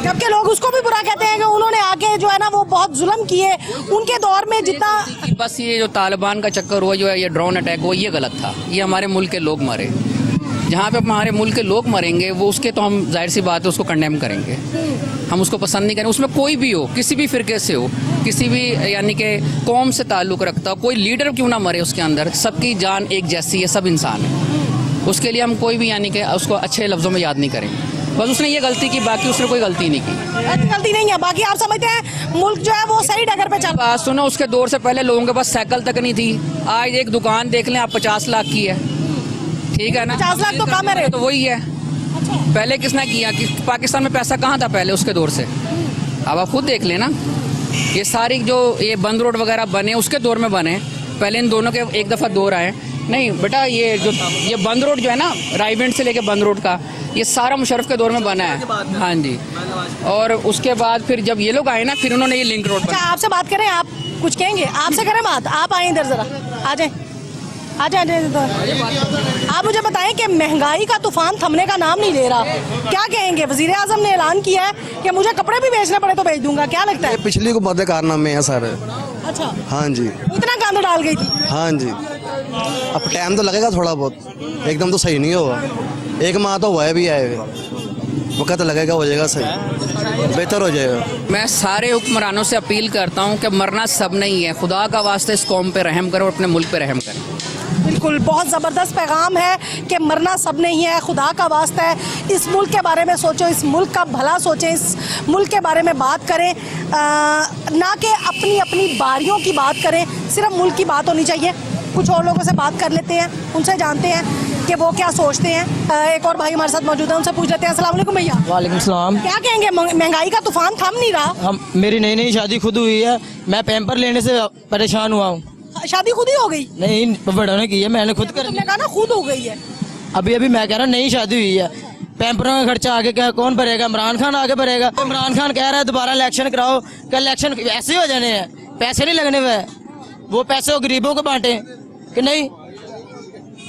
जबकि लोग उसको भी बुरा कहते हैं कि उन्होंने आके जो है ना वो बहुत जुल्म किए उनके दौर में जितना। बस ये जो तालिबान का चक्कर हुआ, जो है ये ड्रोन अटैक हुआ, ये गलत था, ये हमारे मुल्क के लोग मरे। जहाँ पे हमारे मुल्क के लोग मरेंगे वो उसके तो हम जाहिर सी बात है उसको कंडेम करेंगे, हम उसको पसंद नहीं करेंगे। उसमें कोई भी हो, किसी भी फ़िरके से हो, किसी भी यानी कि कौम से ताल्लुक़ रखता हो, कोई लीडर क्यों ना मरे उसके अंदर, सबकी जान एक जैसी है, सब इंसान है। उसके लिए हम कोई भी यानी कि उसको अच्छे लफ्ज़ों में याद नहीं करेंगे। बस उसने ये गलती की, बाकी उसने कोई गलती नहीं की। गलती नहीं है, बाकी आप समझते हैं मुल्क जो है वो सही डगर पे चल। बात सुनो, उसके दौर से पहले लोगों के पास साइकिल तक नहीं थी, आज एक दुकान देख लें आप 50 लाख की है, ठीक है ना। 50 लाख तो कम है, तो वही है। पहले किसने किया कि पाकिस्तान में पैसा कहाँ था पहले उसके दौर से, अब आप खुद देख लेना, ये सारी जो ये बंद रोड वगैरह बने उसके दौर में बने, पहले इन दोनों के एक दफ़ा दौर आए। नहीं बेटा, ये बंद रोड जो है ना, रायविंड से लेके बंद रोड का, ये सारा मुशर्रफ के दौर में बना है। हाँ जी, और उसके बाद फिर जब ये लोग आए ना, फिर उन्होंने ये लिंक रोड अच्छा, आपसे बात करें, आप कुछ कहेंगे? आपसे करें बात, आप आए इधर ज़रा, आ जाए, आ जाए इधर। आप मुझे बताएं कि महंगाई का तूफान थमने का नाम नहीं ले रहा, क्या कहेंगे? वज़ीर आज़म ने ऐलान किया है कि मुझे कपड़े भी बेचने पड़े तो बेच दूंगा, क्या लगता है? पिछली को बदले कारनामे हैं सर। अच्छा, हाँ जी, इतना गंद डाल गई थी। हाँ जी, अब टाइम तो लगेगा थोड़ा बहुत, एकदम तो सही नहीं होगा। 1 माह तो हुआ है भी आए हुए, वक्त लगेगा, हो जाएगा सही, बेहतर हो जाएगा। मैं सारे हुक्मरानों से अपील करता हूँ कि मरना सब नहीं है, खुदा का वास्ते इस कौम पे रहम करो, अपने मुल्क पे रहम करो। बिल्कुल, बहुत ज़बरदस्त पैगाम है कि मरना सब नहीं है, खुदा का वास्ता है, इस मुल्क के बारे में सोचो, इस मुल्क का भला सोचें, इस मुल्क के बारे में बात करें, ना कि अपनी अपनी बारियों की बात करें, सिर्फ मुल्क की बात होनी चाहिए। कुछ और लोगों से बात कर लेते हैं, उनसे जानते हैं कि वो क्या सोचते हैं। एक और भाई हमारे साथ मौजूद है, उनसे पूछ लेते हैं। अस्सलाम वालेकुम भैया। वालेकुम सलाम। क्या कहेंगे, महंगाई का तूफान थम नहीं रहा? मेरी नई नई शादी खुद हुई है, मैं पैम्पर लेने से परेशान हुआ हूँ। शादी खुद ही हो गई? नहीं, बड़ों ने की है, मैंने खुद कर। तुमने कहा ना खुद हो गई है। अभी मैं कह रहा हूँ नई शादी हुई है, पैम्परों का खर्चा आगे क्या कौन भरेगा? इमरान खान आगे भरेगा। इमरान खान कह रहा है दोबारा इलेक्शन कराओ, कल इलेक्शन ऐसे ही हो जाने हैं, पैसे नहीं लगने हुए, वो पैसे वो गरीबों को बांटे कि नहीं?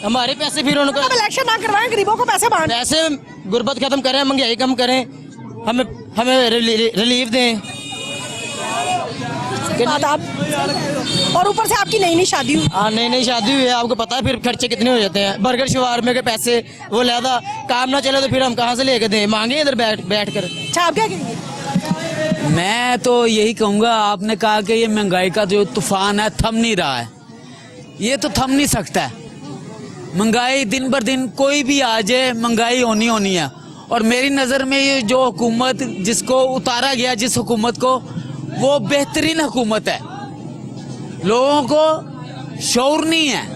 हमारे पैसे फिर उनको इलेक्शन ना करवाएं, गरीबों को पैसे बांटें, पैसे गुर्बत खत्म करें, महंगाई कम करें, हमें रिलीफ दें। और ऊपर से आपकी नई नई शादी हुई। हाँ, नई शादी हुई है, आपको पता है फिर खर्चे कितने हो जाते हैं। बर्गर शवारमे के पैसे वो लिहाजा काम ना चले तो फिर हम कहाँ से लेके दें? मांगे इधर बैठ कर। अच्छा, आप क्या कहेंगे? मैं तो यही कहूँगा, आपने कहा कि ये महंगाई का जो तूफान है थम नहीं रहा है, ये तो थम नहीं सकता है। महंगाई दिन बर दिन कोई भी आ जाए, महंगाई होनी है। और मेरी नज़र में ये जो हुकूमत जिसको उतारा गया, जिस हुकूमत को, वो बेहतरीन हुकूमत है। लोगों को शऊर नहीं है,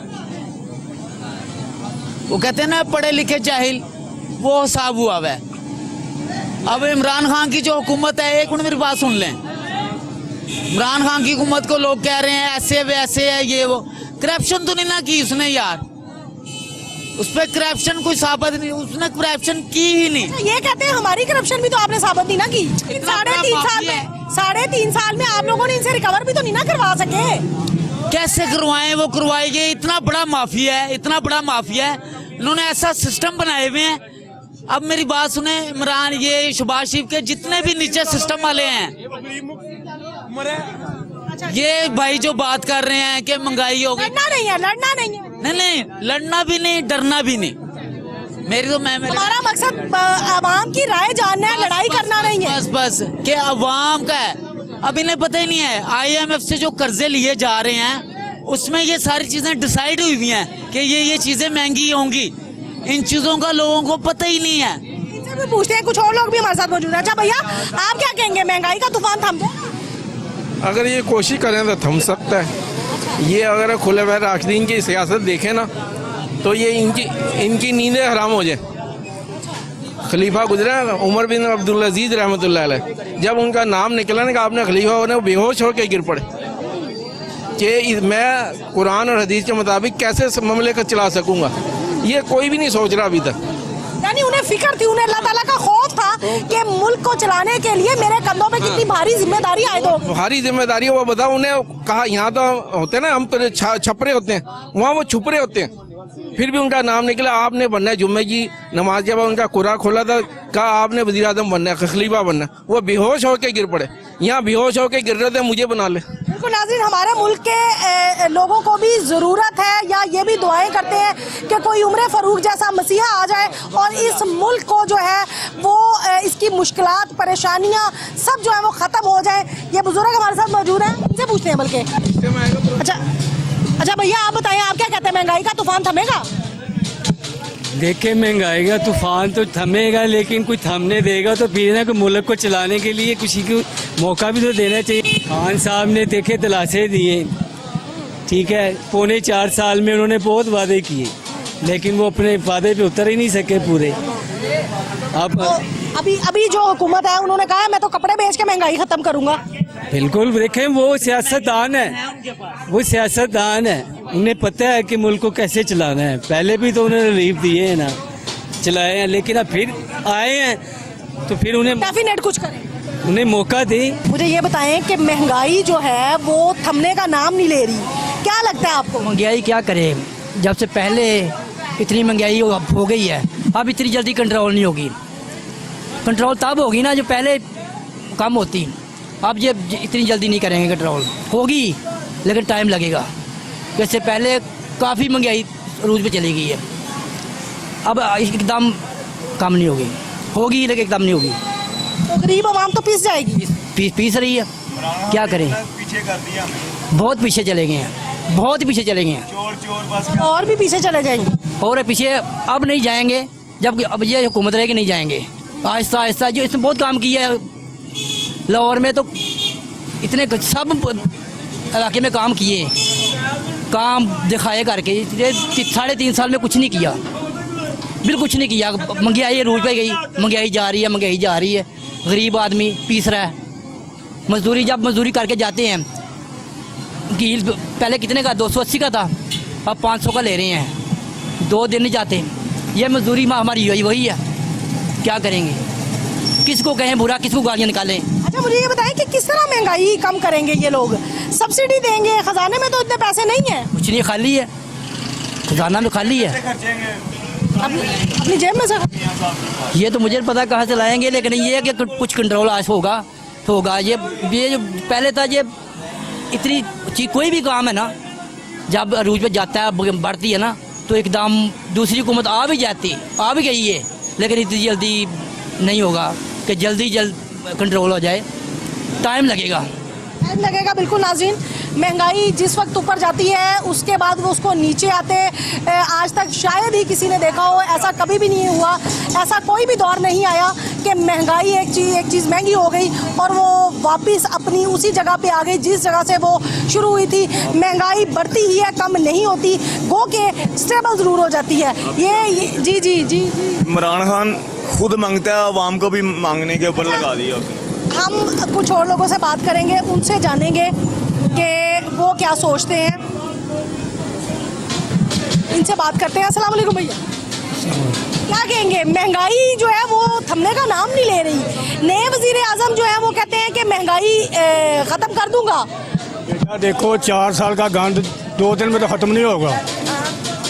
वो कहते हैं ना पढ़े लिखे जाहिल, वो हिसाब हुआ है। अब इमरान खान की जो हुकूमत है, एक मिनट मेरी बात सुन लें। इमरान खान की हुकूमत को लोग कह रहे हैं ऐसे वैसे है, ये वो। करप्शन तो नहीं ना की उसने यार, उस पर करप्शन कोई साबित नहीं, उसने करप्शन की ही नहीं। ये कहते हैं हमारी करप्शन भी तो आपने साबित नहीं ना की। 3.5 साल में आप लोगों ने इनसे रिकवर भी तो नहीं ना करवा सके। कैसे करवाएं? वो करवाएंगे, इतना बड़ा माफिया है, इतना बड़ा माफिया है, इन्होंने ऐसा सिस्टम बनाए हुए हैं। अब मेरी बात सुने, इमरान, ये शहबाज शरीफ के जितने भी नीचे सिस्टम वाले हैं, ये भाई जो बात कर रहे हैं कि महंगाई हो गई, लड़ना नहीं है, लड़ना नहीं है। नहीं, लड़ना भी नहीं, डरना भी नहीं। मेरी तो हमारा मकसद आवाम की राय जानना है, लड़ाई करना नहीं है। बस कि अवाम का है। अब इन्हें पता ही नहीं है, IMF से जो कर्जे लिए जा रहे हैं उसमें ये सारी चीजें डिसाइड हुई हुई हैं कि ये चीजें महंगी होंगी। इन चीजों का लोगों को पता ही नहीं है। इनसे भी पूछते हैं, कुछ और लोग भी हमारे साथ मौजूद हैं। अच्छा भैया, आप क्या कहेंगे, महंगाई का तूफान थम जाए? अगर ये कोशिश करें तो थम सकता है। ये अगर खुले बैर राशदीन की सियासत देखें ना, तो ये इनकी नींदें हराम हो जाए। खलीफा गुजरा उमर बिन अब्दुल अजीज रहमतुल्लाह अलैह, जब उनका नाम निकला ना कि आपने खलीफा होने, बेहोश होकर गिर पड़े कि मैं कुरान और हदीस के मुताबिक कैसे ममलिकत चला सकूंगा। ये कोई भी नहीं सोच रहा अभी तक। यानी उन्हें फिक्र थी, उन्हें अल्लाह ताला का खौफ था कि मुल्क को चलाने के लिए मेरे कंधों पे कितनी भारी जिम्मेदारी आए। तो भारी जिम्मेदारी, वो बताओ, उन्हें कहा यहाँ तो होते ना हम छपरे होते हैं, वहाँ वो छुपरे होते हैं, फिर भी उनका नाम निकला। आपने बनना है, जुम्मे की नमाज जब उनका कुरा खोला था, कहा आपने वज़ीर आज़म बनना है, खलीफा बनना है। वो बेहोश होकर गिर पड़े। यहाँ बेहोश होकर गिर रहे थे, मुझे बना ले। बिल्कुल नाज़रीन, हमारे मुल्क के लोगों को भी ज़रूरत है, या ये भी दुआएं करते हैं कि कोई उम्र फ़ारूक जैसा मसीहा आ जाए और इस मुल्क को जो है वो इसकी मुश्किलात, परेशानियाँ सब जो है वो ख़त्म हो जाए। ये बुजुर्ग हमारे साथ मौजूद हैं, इनसे पूछते हैं बल्कि। अच्छा भैया, आप बताएं, आप क्या कहते हैं, महंगाई का तूफान थमेगा? देखिए, महंगाई का तूफान तो थमेगा, लेकिन कोई थमने देगा तो फिर ना, कोई मुल्क को चलाने के लिए किसी को मौका भी तो देना चाहिए। खान साहब ने देखे तलाशे दिए, ठीक है, 4.25 साल में उन्होंने बहुत वादे किए, लेकिन वो अपने वादे पे उतर ही नहीं सके पूरे। अब अभी अभी जो हुकूमत है उन्होंने कहा है मैं तो कपड़े बेच के महंगाई खत्म करूंगा। बिल्कुल देखें, वो सियासतदान है, वो सियासतदान है, उन्हें पता है कि मुल्क को कैसे चलाना है। पहले भी तो उन्होंने रिलीफ दिए हैं ना, चलाए हैं, लेकिन अब फिर आए हैं तो फिर उन्हें डेफिनेट कुछ करें, उन्हें मौका दें। मुझे ये बताएं कि महंगाई जो है वो थमने का नाम नहीं ले रही, क्या लगता है आपको? महंगाई क्या करे, जब से पहले इतनी महंगाई हो गई है, अब इतनी जल्दी कंट्रोल नहीं होगी। कंट्रोल तब होगी ना जो पहले कम होती, अब ये इतनी जल्दी नहीं करेंगे। कंट्रोल होगी लेकिन टाइम लगेगा। जैसे पहले काफ़ी महंगाई रूज पे चली गई है, अब एकदम कम नहीं होगी, होगी लेकिन एकदम नहीं होगी। तो गरीब आवाम तो पिस जाएगी। पीस रही है, क्या करें, पीछे कर दिया, बहुत पीछे चले गए हैं, बहुत पीछे चले गए हैं, और भी पीछे चले जाएंगे। और पीछे अब नहीं जाएंगे, जब अब ये हुकूमत रहेगी नहीं जाएंगे। आहिस्ता आहिस्ता जो इसने बहुत काम किया है, लाहौर में तो इतने सब इलाके में काम किए, काम दिखाए करके। ये 3.5 साल में कुछ नहीं किया, बिल्कुल कुछ नहीं किया। महंगाई रूज पे गई, महंगाई जा रही है, महंगाई जा रही है, गरीब आदमी पीस रहा है। मजदूरी जब मजदूरी करके जाते हैं, कील पहले कितने का 280 का था, अब 500 का ले रहे हैं, 2 दिन नहीं जाते। ये मजदूरी हमारी वही है, क्या करेंगे, किसको कहें बुरा, किसको गालियाँ निकालें। अच्छा मुझे ये बताएं कि किस तरह महंगाई कम करेंगे ये लोग? सब्सिडी देंगे, खजाने में तो इतने पैसे नहीं है। कुछ नहीं, खाली है खजाना, में खाली है, अपनी जेब में से। ये तो मुझे पता कहाँ से लाएंगे, लेकिन ये है कि कुछ कंट्रोल आज होगा तो होगा। ये जो पहले था, ये इतनी चीज कोई भी काम है ना, जब अरूज पे जाता है, बढ़ती है ना, तो एकदम दूसरी हुकूमत आ भी गई है, लेकिन इतनी जल्दी नहीं होगा कि जल्द कंट्रोल हो जाए, टाइम लगेगा। बिल्कुल नाज़रीन, महंगाई जिस वक्त ऊपर जाती है उसके बाद वो उसको नीचे आते आज तक शायद ही किसी ने देखा हो, ऐसा कभी भी नहीं हुआ, ऐसा कोई भी दौर नहीं आया कि महंगाई एक चीज़ महंगी हो गई और वो वापस अपनी उसी जगह पे आ गई जिस जगह से वो शुरू हुई थी। महंगाई बढ़ती ही है, कम नहीं होती, गो के स्टेबल ज़रूर हो जाती है। ये जी जी जी जी इमरान खान खुद मांगता है, आवाम को भी मांगने के ऊपर लगा दिया। हम कुछ और लोगों से बात करेंगे, उनसे जानेंगे कि वो क्या सोचते हैं। इनसे बात करते हैं। अस्सलाम वालेकुम भैया, क्या कहेंगे? महंगाई जो है वो थमने का नाम नहीं ले रही। नए वजीर आजम जो है वो कहते हैं कि महंगाई ख़त्म कर दूंगा। बेटा देखो, 4 साल का गंद 2 दिन में तो ख़त्म नहीं होगा,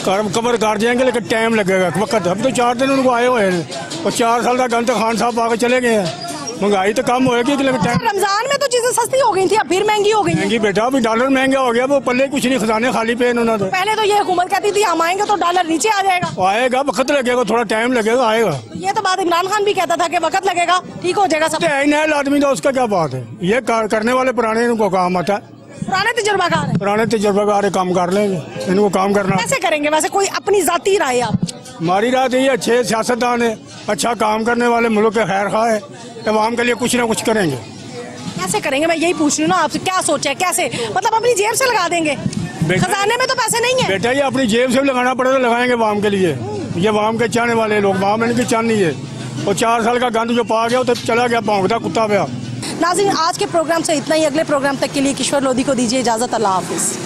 कवर कर जाएंगे, लेकिन टाइम लगेगा, वक्त। अब तो 4 दिन उनको आए हुए हैं और 4 साल का गंद तो खान साहब आके चले गए हैं। महंगाई तो कम होएगी, लेकिन टाइम। रमजान में तो चीजें सस्ती हो गई थी, अब फिर महंगी हो गई। महंगी बेटा, अभी डॉलर महंगा हो गया, वो पल्ले कुछ नहीं, खजाने खाली पे इन्होंने। तो पहले तो ये हुकूमत कहती थी हम आएंगे तो डॉलर नीचे आ जाएगा। आएगा, वक्त लगेगा, थोड़ा टाइम लगेगा, आएगा। तो ये तो बात इमरान खान भी कहता था कि वक्त लगेगा, ठीक हो जाएगा सब। नया आदमी था, उसका क्या बात है, ये करने वाले पुराने इनको काम आता है, पुराने तजुर्बाकार है, पुराने तजुर्बाकार काम कर लेंगे, इनको काम करना। कैसे करेंगे वैसे, कोई अपनी जाती राय आप? हमारी रात ये अच्छे सियासतदान है, अच्छा काम करने वाले, मुल्क के खैर खा है, अवाम के लिए कुछ ना कुछ करेंगे। कैसे करेंगे, मैं यही पूछ रही हूँ ना आपसे, क्या सोचा है, कैसे? मतलब अपनी जेब से लगा देंगे, खजाने में तो पैसे नहीं है। बेटा ये अपनी जेब से लगाना पड़े तो लगाएंगे अवाम के लिए, ये अवाम के चाहने वाले लोग, अवाम इनकी चाहनी है। और 4 साल का गंद जो पा गया तो चला गया, भौंकता कुत्ता गया। नाज़रीन, आज के प्रोग्राम से इतना ही। अगले प्रोग्राम तक के लिए किश्वर लोधी को दीजिए इजाज़त। अल्लाह हाफिज़।